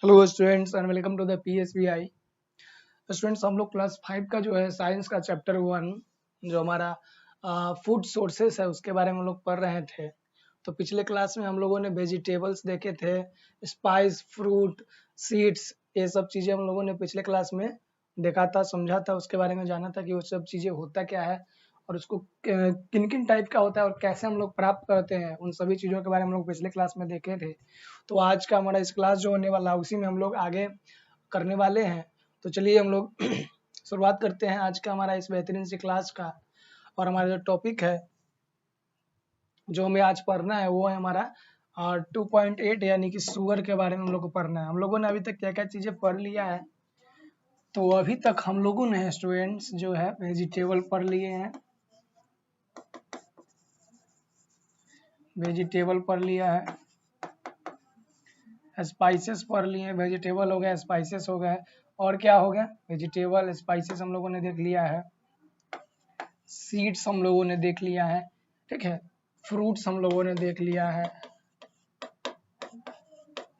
Hello students and welcome to the PSBI. Students, हम लोग class 5 का जो है साइंस का चैप्टर 1 जो हमारा फूड सोर्सेस है उसके बारे में हम लोग पढ़ रहे थे। तो पिछले क्लास में हम लोगों ने वेजिटेबल्स देखे थे, स्पाइस, फ्रूट, सीड्स, ये सब चीज़ें हम लोगों ने पिछले क्लास में देखा था, समझा था, उसके बारे में जाना था कि वो सब चीज़ें होता क्या है और उसको किन किन टाइप का होता है और कैसे हम लोग प्राप्त करते हैं, उन सभी चीज़ों के बारे में हम लोग पिछले क्लास में देखे थे। तो आज का हमारा इस क्लास जो होने वाला उसी में हम लोग आगे करने वाले हैं। तो चलिए हम लोग शुरुआत करते हैं आज का हमारा इस बेहतरीन सी क्लास का। और हमारा जो टॉपिक है जो हमें आज पढ़ना है वो है हमारा 2.8 यानी कि शुगर के बारे में हम लोग को पढ़ना है। हम लोगों ने अभी तक क्या क्या चीज़ें पढ़ लिया है। तो अभी तक हम लोगों ने स्टूडेंट्स जो है वेजिटेबल पढ़ लिए हैं, वेजिटेबल पढ़ लिया है, स्पाइसेस पढ़ लिए, वेजिटेबल हो गया, स्पाइसेस हो गए, और क्या हो गया, वेजिटेबल, स्पाइसेस हम लोगों ने देख लिया है, सीड्स हम लोगों ने देख लिया है, ठीक है, फ्रूट्स हम लोगों ने देख लिया है,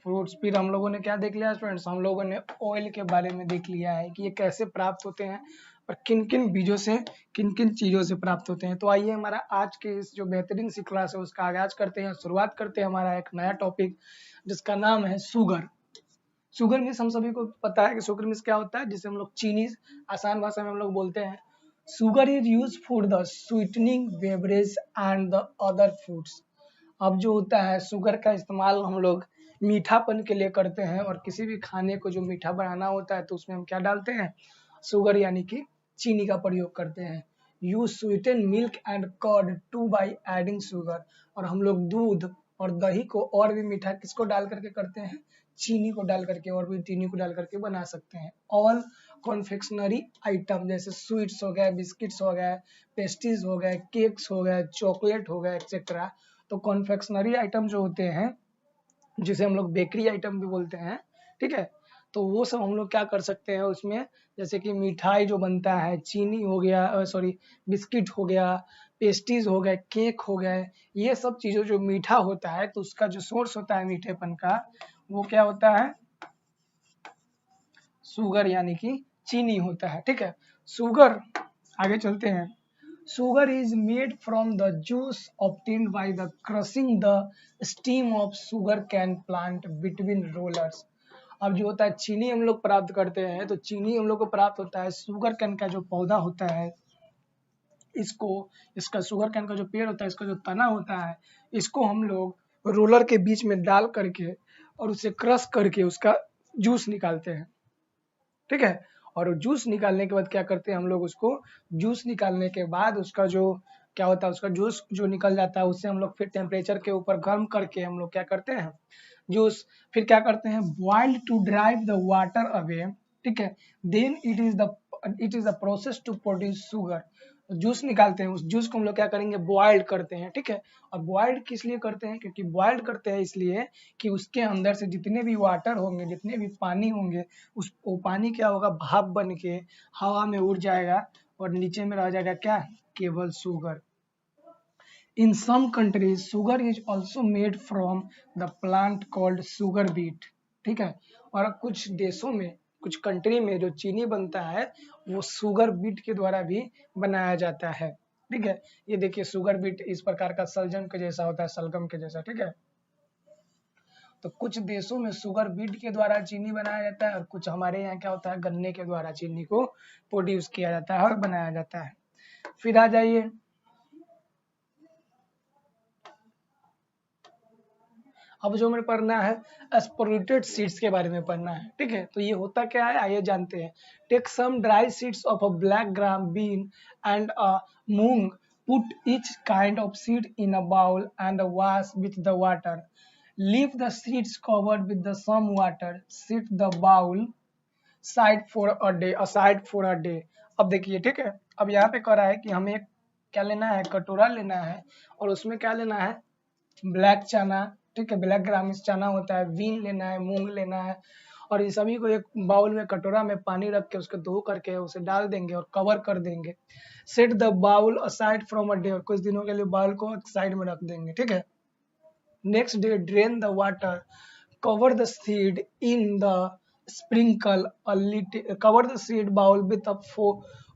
फ्रूट्स। फिर हम लोगों ने क्या देख लिया स्टूडेंट्स, हम लोगों ने ऑयल के बारे में देख लिया है कि ये कैसे प्राप्त होते हैं और किन किन बीजों से, किन किन चीज़ों से प्राप्त होते हैं। तो आइए हमारा आज के इस जो बेहतरीन सी क्लास है उसका आगाज करते हैं, शुरुआत करते हैं हमारा एक नया टॉपिक जिसका नाम है शुगर। शुगर मिस हम सभी को पता है कि शुगर मिस क्या होता है, जिसे हम लोग चीनी आसान भाषा में हम लोग बोलते हैं। Sugar is use for the sweetening beverage and the other foods. अब जो होता है शुगर का इस्तेमाल हम लोग मीठापन के लिए करते हैं, और किसी भी खाने को जो मीठा बनाना होता है तो उसमें हम क्या डालते हैं, शुगर यानी कि चीनी का प्रयोग करते हैं। You sweeten milk and curd too by adding sugar. और हम लोग दूध और दही को और भी मीठा किसको डाल करके करते हैं, चीनी को डाल करके, और भी चीनी को डाल करके बना सकते हैं। ऑल कॉन्फेक्शनरी आइटम जैसे स्वीट्स हो गए, बिस्किट्स हो गए, पेस्ट्रीज हो गए, केक्स हो गए, चॉकलेट हो गए, एक्सेट्रा। तो कॉन्फेक्शनरी आइटम जो होते हैं जिसे हम लोग बेकरी आइटम भी बोलते हैं, ठीक है, तो वो सब हम लोग क्या कर सकते हैं उसमें, जैसे कि मिठाई जो बनता है, चीनी हो गया, सॉरी, बिस्किट हो गया, पेस्ट्रीज हो गए, केक हो गए, ये सब चीज़ों जो मीठा होता है तो उसका जो सोर्स होता है मीठेपन का वो क्या होता है, शुगर यानी कि चीनी होता है, ठीक है। शुगर, आगे चलते हैं। Sugar is made from the juice obtained by the crushing the steam of sugar cane plant between rollers। अब जो होता है चीनी हम लोग प्राप्त करते हैं, तो चीनी हम लोग को प्राप्त होता है शुगर कैन का जो पौधा होता है, इसको, इसका शुगर कैन का जो पेड़ होता है, इसका जो तना होता है, इसको हम लोग रोलर के बीच में डाल करके और उसे क्रश करके उसका जूस निकालते हैं, ठीक है। और जूस निकालने के बाद क्या करते हैं हम लोग, उसको जूस निकालने के बाद उसका जो क्या होता है, उसका जूस जो निकल जाता है उससे हम लोग फिर टेम्परेचर के ऊपर गर्म करके हम लोग क्या करते हैं, जूस, फिर क्या करते हैं, boiled to drive the water away, ठीक है। Then it is the process to produce sugar. Juice निकालते हैं, उस जूस को हम लोग क्या करेंगे, बॉइल्ड करते हैं, ठीक है। और बॉइल्ड किस लिए करते हैं, क्योंकि बॉइल्ड करते हैं इसलिए कि उसके अंदर से जितने भी वाटर होंगे, जितने भी पानी होंगे, उस वो पानी क्या होगा, भाप बन के हवा में उड़ जाएगा और नीचे में रह जाएगा क्या, केवल sugar. In some countries sugar is also made from the plant called sugar beet, ठीक है। और कुछ देशों में, कुछ कंट्री में जो चीनी बनता है वो शुगर बीट के द्वारा भी बनाया जाता है, ठीक है। ये देखिए शुगर बीट इस प्रकार का सलजम के जैसा होता है, सलगम के जैसा, ठीक है। तो कुछ देशों में शुगर बीट के द्वारा चीनी बनाया जाता है और कुछ हमारे यहाँ क्या होता है, गन्ने के द्वारा चीनी को प्रोड्यूस किया जाता है और बनाया जाता है। फिर आ जाइए, अब जो हमें पढ़ना है एस्पोरेटेड सीड्स के बारे में पढ़ना है, ठीक है। तो ये होता क्या है आइए जानते हैं। Take some dry seeds of a black gram bean and a moong, put each kind of seed in a bowl and wash with the water, leave the seeds covered with the some water, set the bowl aside for a day। अब देखिए, ठीक है, अब यहाँ पे कह रहा है कि हमें क्या लेना है, कटोरा लेना है और उसमें क्या लेना है, ब्लैक चना, ठीक है, ब्लैक ग्रामिस चना होता है, बीन लेना है, मूंग लेना है, और इन सभी को एक बाउल में, कटोरा में पानी रख के उसको धो करके उसे डाल देंगे और कवर कर देंगे। Set the bowl aside from a day, और कुछ दिनों के लिए बाउल को साइड में रख देंगे, ठीक है। Next day drain the water, cover the seed in the sprinkle a little, cover the seed bowl with a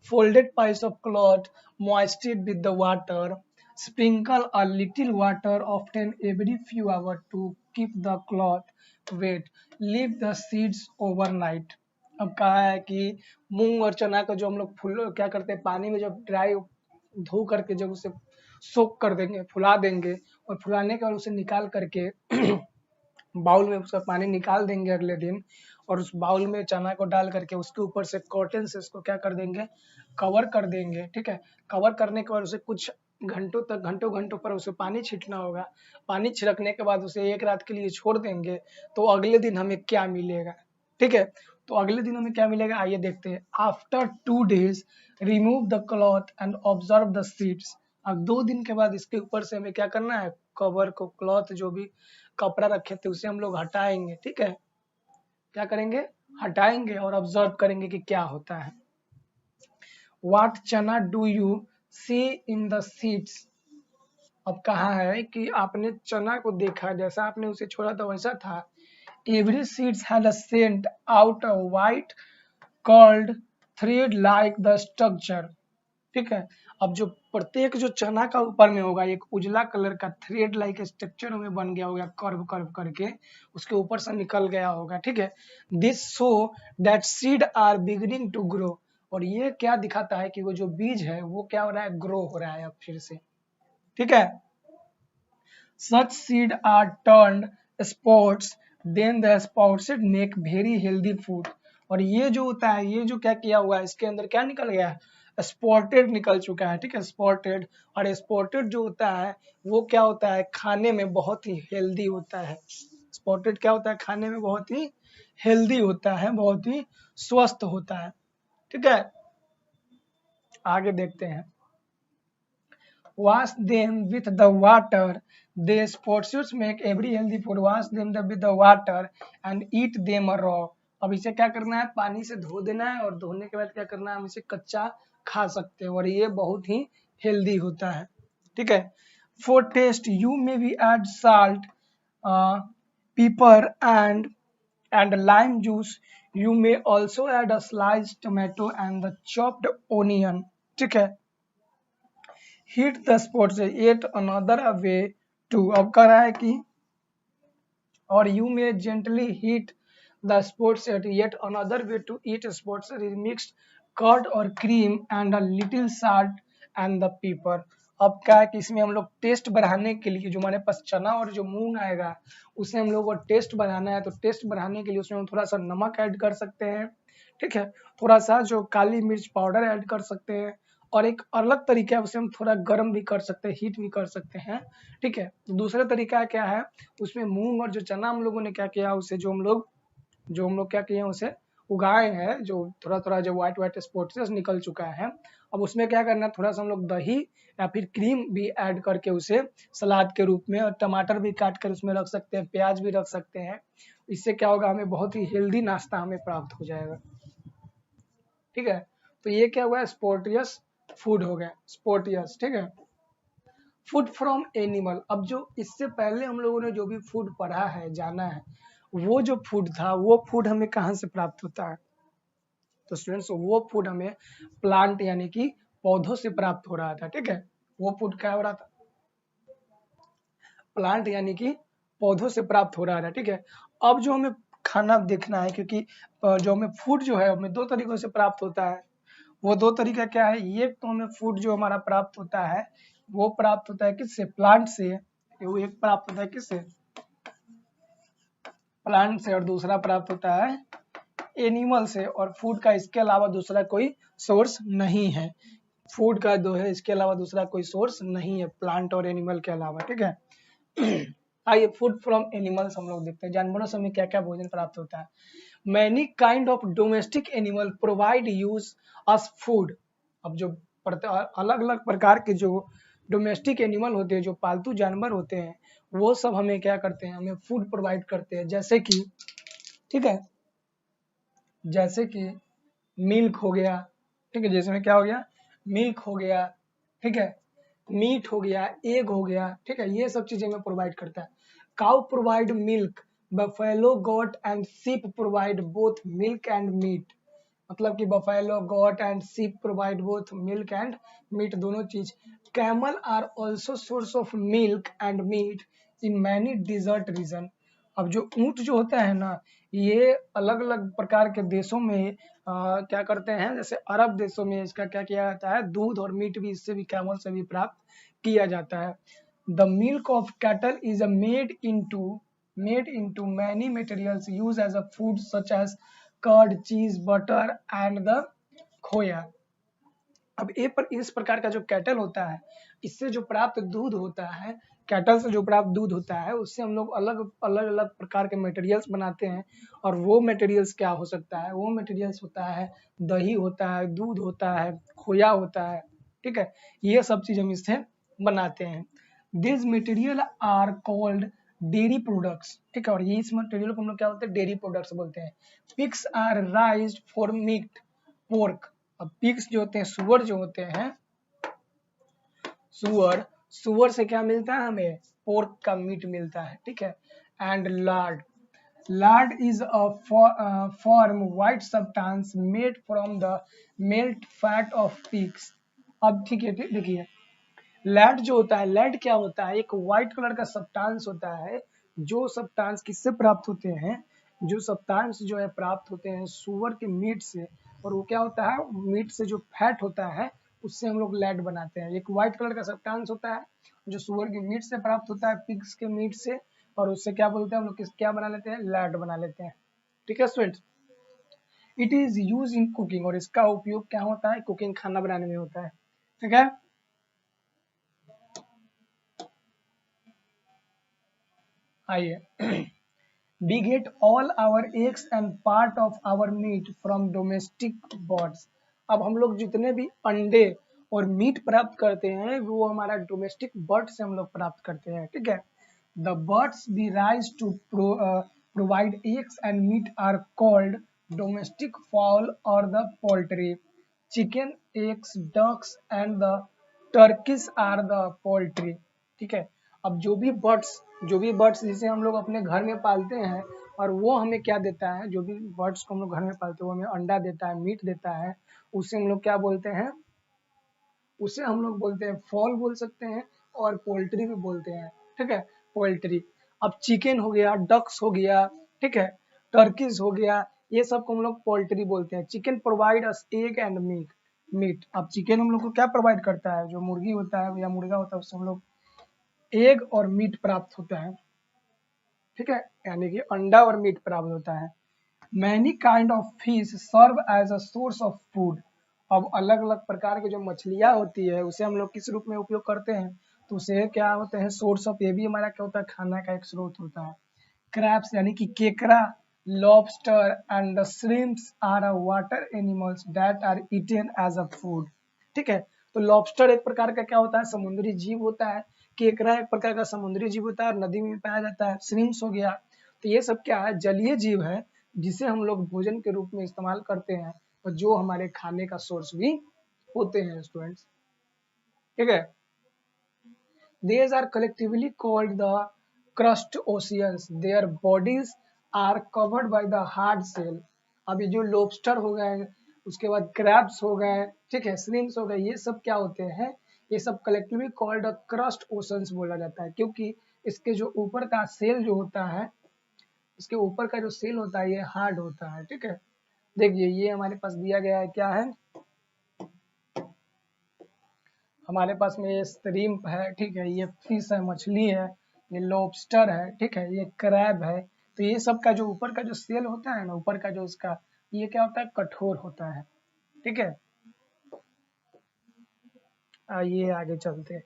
folded piece of cloth, moisten it with the water, sprinkle a little water often every few hours to keep the cloth wet, leave the seeds overnight। अब कहा है कि मूंग और चना का जो हम लोग फूल क्या करते हैं, पानी में जब ड्राई धो करके जब उसे सोक कर देंगे, फुला देंगे, और फुलाने के बाद उसे निकाल करके बाउल में उसका पानी निकाल देंगे अगले दिन, और उस बाउल में चना को डाल करके उसके ऊपर से कॉटन से इसको क्या कर देंगे, कवर कर देंगे। ठीक है, कवर करने के बाद उसे कुछ घंटों तक, घंटों घंटों पर उसे पानी छिड़कना होगा। पानी छिड़कने के बाद उसे एक रात के लिए छोड़ देंगे, तो अगले दिन हमें क्या मिलेगा। ठीक है, तो अगले दिन हमें क्या मिलेगा, आइए देखते हैं। After 2 days remove the cloth and observe the seeds. अब 2 दिन के बाद इसके ऊपर से हमें क्या करना है, कवर को, क्लॉथ जो भी कपड़ा रखे थे उसे हम लोग हटाएंगे। ठीक है, क्या करेंगे, हटाएंगे और ऑब्जर्व करेंगे कि क्या होता है। What change do you see in the seeds. अब कहा है कि आपने चना को देखा, जैसा आपने उसे छोड़ा था वैसा था। Every seeds had a sent out a white curled thread like the structure. ठीक है, अब जो प्रत्येक जो चना का ऊपर में होगा एक उजला कलर का थ्रेड लाइक स्ट्रक्चर में बन गया होगा, कर्व कर्व करके उसके ऊपर से निकल गया होगा। ठीक है, this show that seed are beginning to grow. और ये क्या दिखाता है कि वो जो बीज है वो क्या हो रहा है, ग्रो हो रहा है अब फिर से। ठीक है, such seed are turned spots, then the spots make very healthy food। और ये जो होता है, ये जो क्या किया हुआ है, इसके अंदर क्या निकल गया है, स्पॉटेड निकल चुका है। ठीक है, स्पॉटेड, और स्पॉटेड जो होता है वो क्या होता है, खाने में बहुत ही हेल्दी होता है। स्पॉटेड क्या होता है, खाने में बहुत ही हेल्दी होता है, बहुत ही स्वस्थ होता है। ठीक है, आगे देखते हैं। wash them with the water, the sports make every healthy food, wash them with the water and eat them raw। अब इसे क्या करना है, पानी से धो देना है, और धोने के बाद क्या करना है, हम इसे कच्चा खा सकते हैं, और ये बहुत ही हेल्दी होता है। ठीक है, for taste you may be add salt, pepper and lime juice, you may also add a sliced tomato and the chopped onion। ठीक है, heat the spots at another way to. अब कह रहा है कि और you may gently heat the spots at yet another way to eat spots is mixed curd और cream and a little salt and the pepper. अब क्या है कि इसमें हम लोग टेस्ट बढ़ाने के लिए, जो हमारे पास चना और जो मूंग आएगा उसे हम लोग को टेस्ट बढ़ाना है, तो टेस्ट बढ़ाने के लिए उसमें हम थोड़ा सा नमक ऐड कर सकते हैं। ठीक है, थोड़ा सा जो काली मिर्च पाउडर ऐड कर सकते हैं, और एक अलग तरीका है उसे हम थोड़ा गर्म भी कर सकते हैं, हीट भी कर सकते हैं। ठीक है, दूसरा तरीका क्या है, उसमें मूंग और जो चना हम लोगों ने क्या किया, उसे जो हम लोग क्या किए हैं, उसे उगाए हैं, जो थोड़ा थोड़ा जो व्हाइट व्हाइट स्पॉट्स निकल चुका है। अब उसमें क्या करना है, थोड़ा सा हम लोग दही या फिर क्रीम भी ऐड करके उसे सलाद के रूप में, और टमाटर भी काट कर उसमें रख सकते हैं, प्याज भी रख सकते हैं। इससे क्या होगा, हमें बहुत ही हेल्दी नाश्ता हमें प्राप्त हो जाएगा। ठीक है, तो ये क्या हुआ, स्पोर्टियस फूड हो गया, स्पोर्टियस। ठीक है, फूड फ्रॉम एनिमल। अब जो इससे पहले हम लोगों ने जो भी फूड पढ़ा है, जाना है, वो जो फूड था वो फूड हमें कहाँ से प्राप्त होता है, तो स्टूडेंट्स वो फूड हमें प्लांट यानी कि पौधों से प्राप्त हो रहा था। ठीक है, वो फूड क्या हो रहा था, प्लांट यानी कि पौधों से प्राप्त हो रहा था। ठीक है, अब जो हमें खाना देखना है, क्योंकि जो हमें फूड जो है हमें 2 तरीकों से प्राप्त होता है। वो 2 तरीका क्या है, ये तो हमें फूड जो हमारा प्राप्त होता है वो प्राप्त होता है किससे, प्लांट से। वो एक प्राप्त होता है किससे, प्लांट से, और दूसरा प्राप्त होता है एनिमल से। और फूड का इसके अलावा दूसरा कोई सोर्स नहीं है, फूड का जो है इसके अलावा दूसरा कोई सोर्स नहीं है, प्लांट और एनिमल के अलावा। ठीक है, आइए फूड फ्रॉम एनिमल्स हम लोग देखते हैं, जानवरों से हमें क्या क्या भोजन प्राप्त होता है। Many kind of domestic animal provide use us food. अब जो अलग अलग प्रकार के जो डोमेस्टिक एनिमल होते हैं, जो पालतू जानवर होते हैं, वो सब हमें क्या करते हैं, हमें फूड प्रोवाइड करते हैं। जैसे कि, ठीक है, जैसे कि मिल्क हो गया। ठीक है, जैसे में क्या हो गया, मिल्क हो गया। ठीक है, मीट हो गया, एग हो गया। ठीक है, ये सब चीजें हमें प्रोवाइड करता है। Cow provide milk buffalo goat and sheep provide both milk and meat, मतलब कि buffalo goat and sheep provide both milk and meat, दोनों चीज। Camel are also source of milk and meat in many desert region. अब जो ऊंट जो होता है ना, ये अलग अलग प्रकार के देशों में क्या करते हैं, जैसे अरब देशों में इसका क्या किया जाता है, दूध और मीट भी इससे भी, कैमल से भी प्राप्त किया जाता है। The milk of cattle is made into many materials use as a food such as curd, cheese, butter and the khoya. अब इस प्रकार का जो कैटल होता है, इससे जो प्राप्त दूध होता है, कैटल से जो प्राप्त दूध होता है, उससे हम लोग अलग अलग अलग प्रकार के मटेरियल्स बनाते हैं। और वो मटेरियल्स क्या हो सकता है, वो मटेरियल्स होता है दही होता है, दूध होता है, खोया होता है, ठीक है, ये सब चीज हम इससे बनाते हैं। This material are called dairy products, ठीक है, और ये इस मटेरियल को हम लोग क्या बोलते हैं, डेयरी प्रोडक्ट्स बोलते हैं। Pigs are raised for meat, pork. अब पिग्स जो होते हैं, सुअर जो होते हैं, सुअर से क्या मिलता है हमें, पोर्क का मीट मिलता है, ठीक है। And Lord is a form white substance made from the melt fat of pigs. अब ठीक है, देखिए लैड जो होता है, लैड क्या होता है, एक व्हाइट कलर का सब्सटेंस होता है। जो सब्सटेंस किससे प्राप्त होते हैं, जो सब्सटेंस जो है प्राप्त होते हैं सुअर के मीट से। और वो क्या होता है, मीट से जो फैट होता है उससे हम लोग लैड बनाते हैं। एक व्हाइट कलर का सब्सटेंस होता है जो सुअर के मीट से प्राप्त होता है, पिग्स के मीट से, और उससे क्या बोलते हैं हम लोग, क्या बना लेते हैं, लैड बना लेते हैं, ठीक है students. It is use in cooking, और इसका उपयोग क्या होता है, कुकिंग, खाना बनाने में होता है, ठीक है। आइए we get all our eggs and part of our meat from domestic birds। अब हम लोग जितने भी अंडे और मीट प्राप्त करते हैं वो हमारा डोमेस्टिक बर्ड से हम लोग प्राप्त करते हैं, ठीक है। The birds we raise to provide eggs and meat are called domestic fowl or the poultry। chicken, eggs, ducks and the turkeys are the poultry, ठीक है। अब जो भी बर्ड्स जिसे हम लोग अपने घर में पालते हैं, और वो हमें क्या देता है, जो भी बर्ड्स को हम लोग घर में पालते हैं वो हमें अंडा देता है, मीट देता है, उसे हम लोग क्या बोलते हैं, उसे हम लोग बोलते हैं फॉल बोल सकते हैं, और पोल्ट्री भी बोलते हैं, ठीक है, पोल्ट्री। अब चिकन हो गया, डक्स हो गया, ठीक है, टर्कीज हो गया, ये सब को हम लोग पोल्ट्री बोलते हैं। Chicken provide us egg and meat. अब चिकन हम लोग को क्या प्रोवाइड करता है, जो मुर्गी होता है या मुर्गा होता है उससे हम लोग एग और मीट प्राप्त होता है, ठीक है, यानी कि अंडा और मीट प्राप्त होता है। Many kind of fish serve as a source of food. अब अलग अलग प्रकार की जो मछलियां होती है उसे हम लोग किस रूप में उपयोग करते हैं, तो उसे क्या होते हैं, सोर्स ऑफ, ये भी हमारा क्या होता है, खाना का एक स्रोत होता है। क्रैब्स यानी कि केकड़ा, lobster and the shrimps are a water animals that are eaten as a food, ठीक है। तो लॉबस्टर एक प्रकार का क्या होता है, समुद्री जीव होता है। केकड़ा एक प्रकार का समुद्री जीव होता है और नदी में पाया जाता है। श्रिम्प्स हो गया, तो ये सब क्या है, जलीय जीव है जिसे हम लोग भोजन के रूप में इस्तेमाल करते हैं, और जो हमारे खाने का सोर्स भी होते हैं स्टूडेंट्स, ठीक है। These are collectively called the crustaceans. Their bodies are covered by the hard shell। अभी जो lobster हो गए, उसके बाद crabs हो गए, ठीक है, shrimps हो गए, ये सब क्या होते हैं, ये सब collectively called the crustaceans बोला जाता है, क्योंकि इसके जो ऊपर का सेल जो होता है, इसके ऊपर का जो सेल होता है ये हार्ड होता है, ठीक है। देखिए ये हमारे पास दिया गया है, क्या है, हमारे पास में ये श्रिम्प है, ठीक है, ये फिश है, मछली है, ये लॉबस्टर है, ठीक है, ये क्रैब है। तो ये सब का जो ऊपर का जो सेल होता है ना, ऊपर का जो इसका, ये क्या होता है, कठोर होता है, ठीक है। आइए आगे चलते हैं।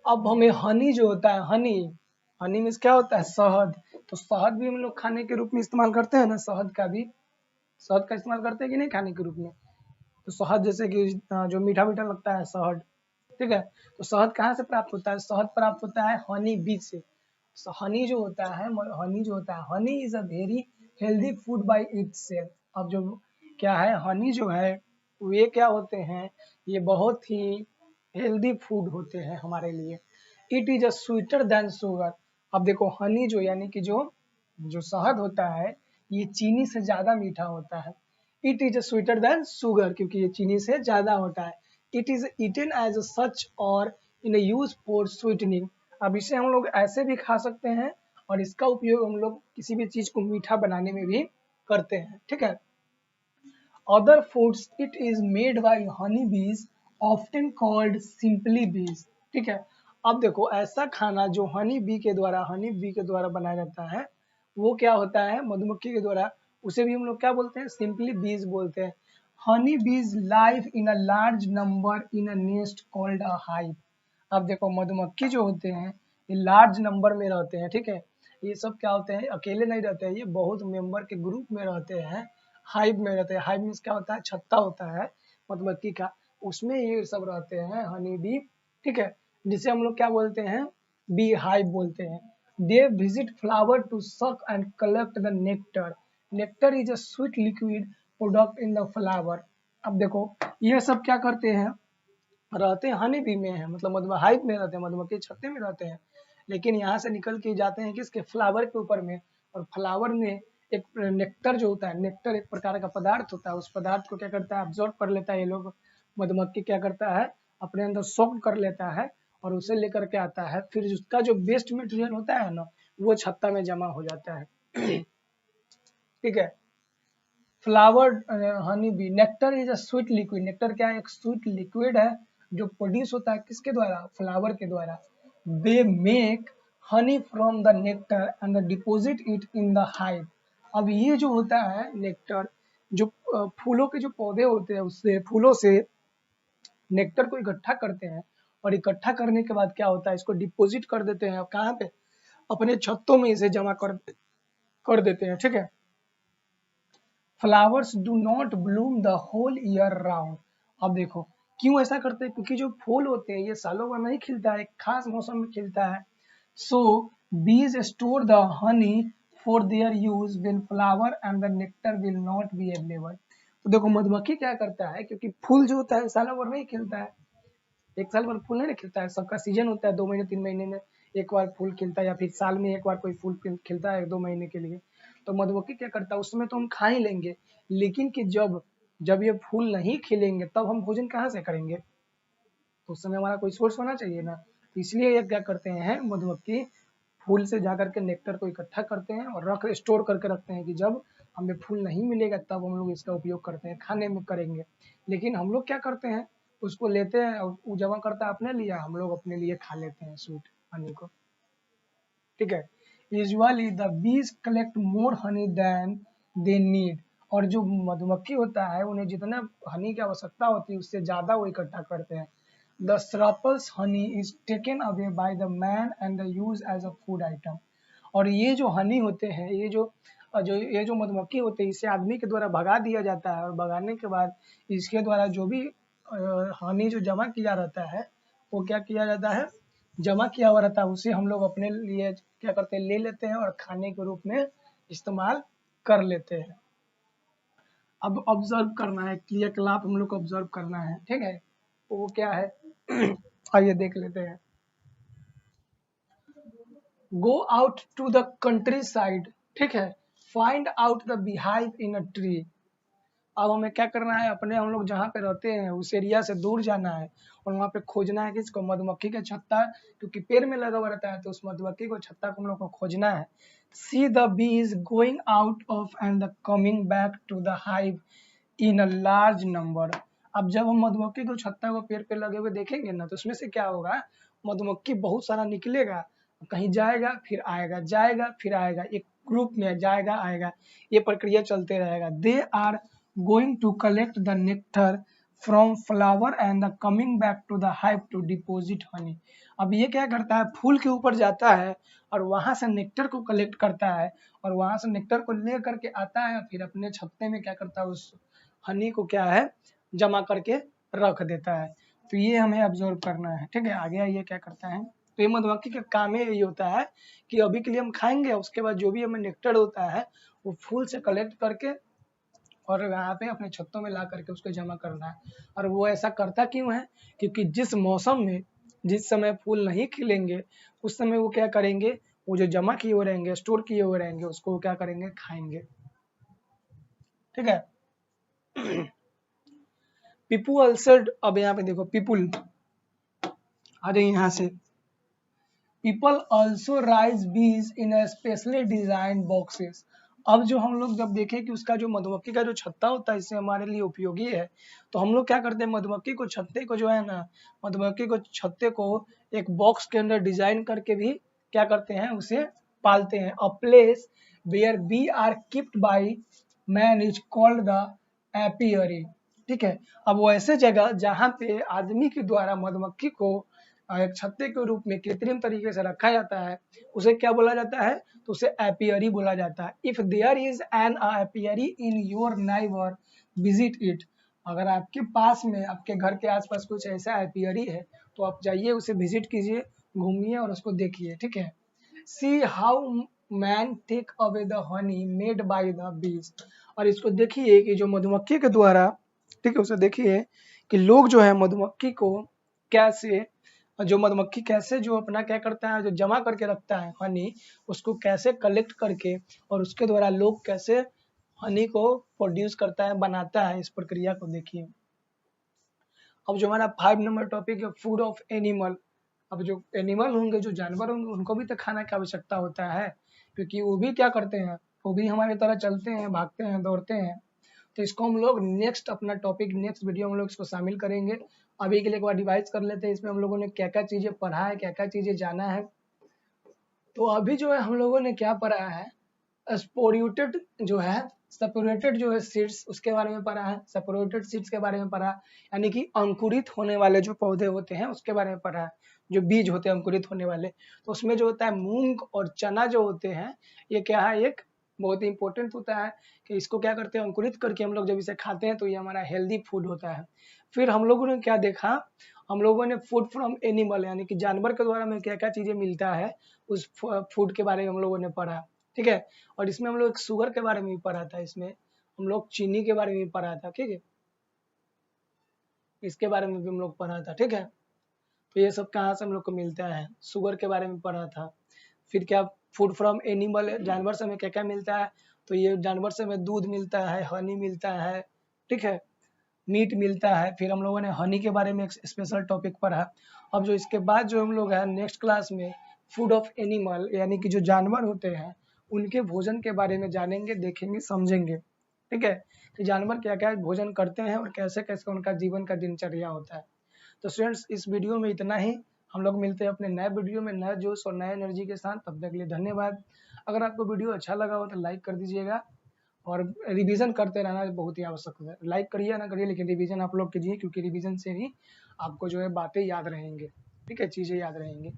अब हमें हनी जो होता है, हनी में क्या होता है, शहद। तो शहद भी हम लोग खाने के रूप में इस्तेमाल करते हैं ना, शहद का इस्तेमाल करते हैं कि नहीं खाने के रूप में। तो शहद जैसे कि जो मीठा मीठा लगता है शहद, ठीक है। तो शहद कहाँ से प्राप्त होता है, शहद प्राप्त होता है हनी बीज से। Honey is a very healthy food by itself. अब जो क्या है, हनी जो है वे क्या होते हैं, ये बहुत ही हेल्दी फूड होते हैं हमारे लिए। It is a sweater than sugar. अब देखो हनी जो यानी कि जो शहद होता है ये चीनी से ज्यादा मीठा होता है। It is sweeter than sugar, क्योंकि ये चीनी से ज्यादा होता है। It is eaten as such और इन यूज फॉर स्वीटनिंग। अब इसे हम लोग ऐसे भी खा सकते हैं और इसका उपयोग हम लोग किसी भी चीज को मीठा बनाने में भी करते हैं, ठीक है। Other foods it is made by Honey बीज ऑफ्टन कॉल्ड सिंपली बीज, ठीक है। अब देखो ऐसा खाना जो हनी बी के द्वारा बनाया जाता है वो क्या होता है, मधुमक्खी के द्वारा, उसे भी हम लोग क्या बोलते हैं, सिंपली बीज बोलते हैं। हनी बीज live in a large number in a nest called a hive. अब देखो मधुमक्खी जो होते हैं ये लार्ज नंबर में रहते हैं, ठीक है। ये सब क्या होते हैं, अकेले नहीं रहते हैं, ये बहुत मेंबर के ग्रुप में रहते हैं, हाइव में रहते हैं। हाइव मीन्स क्या होता है, छत्ता होता है मधुमक्खी का, उसमें ये सब रहते हैं हनी बी, ठीक है, जिसे हम लोग क्या बोलते हैं, बी हाइव बोलते हैं। They visit flower to suck and collect the nectar. Nectar is a sweet liquid product in the flower. अब देखो ये सब क्या करते हैं, रहते हैं हनी बी में है, मतलब हाइव में रहते हैं, मधुमक्खी छत्ते में रहते हैं, लेकिन यहाँ से निकल के जाते हैं किसके, फ्लावर के ऊपर में। और फ्लावर में एक नेक्टर जो होता है, नेक्टर एक प्रकार का पदार्थ होता है, उस पदार्थ को क्या करता है, ऑब्जॉर्व कर लेता है ये लोग, मधुमक्खी क्या करता है, अपने अंदर सोक कर लेता है और उसे लेकर के आता है, फिर उसका जो वेस्ट मटेरियल होता है ना वो छत्ता में जमा हो जाता है ठीक है। Flower honey bee, nectar is a sweet liquid. Nectar क्या है, एक स्वीट लिक्विड है जो प्रोड्यूस होता है किसके द्वारा, फ्लावर के द्वारा। They make honey from the nectar and deposit it in the hive. अब ये जो होता है नेक्टर, जो फूलों के जो पौधे होते हैं उससे, फूलों से नेक्टर को इकट्ठा करते हैं और इकट्ठा करने के बाद क्या होता है, इसको डिपोजिट कर देते हैं, कहाँ पे, अपने छत्तों में इसे जमा कर देते हैं, ठीक है। Flowers do not bloom the whole year round. अब देखो क्यों ऐसा करते हैं, क्योंकि जो फूल होते हैं ये सालों भर नहीं खिलता है, एक खास मौसम में खिलता है। सो बीज store the honey for their use when flower and the nectar will not be available. तो देखो मधुमक्खी क्या करता है, क्योंकि फूल जो होता है सालों भर नहीं खिलता है, एक साल भर फूल नहीं खिलता है, सबका सीजन होता है, 2 महीने 3 महीने में एक बार फूल खिलता है, या फिर साल में एक बार कोई फूल खिलता है 2 महीने के लिए। तो मधुमक्खी क्या करता है, उस समय तो हम खा ही लेंगे, लेकिन कि जब जब ये फूल नहीं खिलेंगे तब हम भोजन कहाँ से करेंगे, तो उस समय हमारा कोई सोर्स होना चाहिए ना। तो इसलिए ये क्या करते हैं मधुमक्खी, फूल से जाकर के नेक्टर को इकट्ठा करते हैं और स्टोर करके रखते हैं कि जब हमें फूल नहीं मिलेगा तब हम लोग इसका उपयोग करते हैं, खाने में करेंगे। लेकिन हम लोग क्या करते हैं, उसको लेते हैं और वो जमा करता है अपने लिए, हम लोग अपने लिए खा लेते हैं स्वीट हनी को, ठीक है। Usually the bees collect more honey than they need. और जो मधुमक्खी होता है उन्हें जितना हनी की आवश्यकता होती है उससे ज्यादा वो इकट्ठा करते हैं। The surplus honey is taken away by the man and the use as a food item. और ये जो हनी होते हैं, ये जो मधुमक्खी होते हैं इसे आदमी के द्वारा भगा दिया जाता है, और भगाने के बाद इसके द्वारा जो भी हनी जो जमा किया रहता है वो क्या किया जाता है, जमा किया हुआ रहता है, उसे हम लोग अपने लिए क्या करते हैं, ले लेते हैं और खाने के रूप में इस्तेमाल कर लेते हैं। अब ऑब्जर्व करना है, क्रियाकलाप हम लोग को ऑब्जर्व करना है, ठीक है। तो वो क्या है आइए देख लेते हैं। Go out to the countryside, ठीक है, find out the beehive in a tree. अब हमें क्या करना है, अपने हम लोग जहाँ पे रहते हैं उस एरिया से दूर जाना है और वहाँ पे खोजना है किसको, मधुमक्खी का छत्ता, क्योंकि पेड़ में लगा हुआ रहता है तो उस मधुमक्खी को छत्ता को हम लोग को खोजना है। See the bees going out of and the coming back to the hive in a large number. अब जब हम मधुमक्खी को छत्ता को पेड़ पे लगे हुए देखेंगे ना तो उसमें से क्या होगा, मधुमक्खी बहुत सारा निकलेगा, कहीं जाएगा फिर आएगा, जाएगा फिर आएगा, एक ग्रुप में जाएगा आएगा, ये प्रक्रिया चलते रहेगा। They are going to collect the nectar from flower and the coming back to the hive to deposit honey. अब ये क्या करता है, फूल के ऊपर जाता है और वहां से नेक्टर को कलेक्ट करता है और वहां से नेक्टर को ले करके आता है, फिर अपने छत्ते में क्या करता है, उस हनी को क्या है, जमा करके रख देता है। तो ये हमें ऑब्जर्व करना है, ठीक है। आगे ये क्या करता है, तो ये मधुमक्खी का काम ही यही होता है कि अभी के लिए हम खाएंगे, उसके बाद जो भी हमें नेक्टर होता है वो फूल से कलेक्ट करके और यहाँ पे अपने छत्तों में ला करके उसको जमा करना है। और वो ऐसा करता क्यों है, क्योंकि जिस मौसम में जिस समय फूल नहीं खिलेंगे उस समय वो क्या करेंगे, वो जो जमा किए हुए रहेंगे, स्टोर किए हुए रहेंगे, उसको क्या करेंगे, खाएंगे। ठीक है। पीपू अल्सो, अब यहाँ पे देखो पीपुल, अरे यहाँ से पीपल ऑल्सो राइज बीज इन स्पेशली डिजाइन बॉक्सेस। अब जो हम लोग जब देखें कि उसका जो मधुमक्खी का जो छत्ता होता है इससे हमारे लिए उपयोगी है, तो हम लोग क्या करते हैं, मधुमक्खी को छत्ते को जो है ना, मधुमक्खी को छत्ते को एक बॉक्स के अंदर डिजाइन करके भी क्या करते हैं, उसे पालते हैं। A place where bee are keeped by man is called the apiary. ठीक है। अब वो ऐसे जगह जहाँ पे आदमी के द्वारा मधुमक्खी को एक छत्ते के रूप में कृत्रिम तरीके से रखा जाता है, उसे क्या बोला जाता है, तो उसे एपियरी बोला जाता है। If there is an apiary in your neighbour visit it. अगर आपके पास में, आपके घर के आसपास कुछ ऐसा एपियरी है तो आप जाइए, उसे विजिट कीजिए, घूमिए और उसको देखिए। ठीक है। See how man take away the honey made by the bees. और इसको देखिए कि जो मधुमक्खी के द्वारा, ठीक है, उसे देखिए कि लोग जो है मधुमक्खी को कैसे, जो मधुमक्खी कैसे जो अपना क्या करता है, जो जमा करके रखता है हनी, उसको कैसे कलेक्ट करके और उसके द्वारा लोग कैसे हनी को प्रोड्यूस करता है, बनाता है, इस प्रक्रिया को देखिए। अब जो हमारा 5 नंबर टॉपिक है फूड ऑफ एनिमल। अब जो एनिमल होंगे, जो जानवर होंगे, उनको भी तो खाना की आवश्यकता होता है, क्योंकि वो भी क्या करते हैं, वो भी हमारी तरह चलते हैं, भागते हैं, दौड़ते हैं। तो इसको हम लोग नेक्स्ट अपना टॉपिक, नेक्स्ट वीडियो हम लोग इसको शामिल करेंगे। अभी के लिए एक बार डिवाइस कर लेते हैं इसमें हम लोगों ने क्या क्या चीजें पढ़ा है, क्या क्या चीजें जाना है। तो अभी जो है हम लोगों ने क्या पढ़ा है, स्पोर्यूटेड जो है, सेपरेटेड जो है सीड्स, उसके बारे में पढ़ा है। सेपरेटेड सीड्स के बारे में पढ़ा, यानी कि अंकुरित होने वाले जो पौधे होते हैं उसके बारे में पढ़ा है, जो बीज होते हैं अंकुरित होने वाले। तो उसमें जो होता है मूंग और चना जो होते हैं, ये क्या है, एक बहुत ही इंपॉर्टेंट होता है कि इसको क्या करते हैं, अंकुरित करके हम लोग जब इसे खाते हैं तो ये हमारा हेल्दी फूड होता है। फिर हम लोगों ने क्या देखा, हम लोगों ने फूड फ्रॉम एनिमल, यानी कि जानवर के द्वारा हमें क्या क्या चीजें मिलता है, उस फूड के बारे में हम लोगों ने पढ़ा। ठीक है। और इसमें हम लोग शुगर के बारे में भी पढ़ा था, इसमें हम लोग चीनी के बारे में भी पढ़ा था। ठीक है। इसके बारे में भी हम लोग पढ़ा था। ठीक है। तो ये सब कहाँ से हम लोग को मिलता है, शुगर के बारे में पढ़ा था। फिर क्या, फूड फ्रॉम एनिमल, जानवर से हमें क्या क्या मिलता है, तो ये जानवर से हमें दूध मिलता है, हनी मिलता है। ठीक है। मीट मिलता है। फिर हम लोगों ने हनी के बारे में एक स्पेशल टॉपिक पढ़ा। अब जो इसके बाद जो हम लोग है नेक्स्ट क्लास में फूड ऑफ एनिमल, यानी कि जो जानवर होते हैं उनके भोजन के बारे में जानेंगे, देखेंगे, समझेंगे। ठीक है। कि जानवर क्या क्या भोजन करते हैं और कैसे कैसे उनका जीवन का दिनचर्या होता है। तो स्टूडेंट्स, इस वीडियो में इतना ही। हम लोग मिलते हैं अपने नए वीडियो में नए जोश और नए एनर्जी के साथ। तब तक के लिए धन्यवाद। अगर आपको वीडियो अच्छा लगा हो तो लाइक कर दीजिएगा, और रिवीजन करते रहना बहुत ही आवश्यक है। लाइक करिए ना करिए, लेकिन रिवीजन आप लोग कीजिए, क्योंकि रिवीजन से ही आपको जो है बातें याद रहेंगे। ठीक है, चीज़ें याद रहेंगी।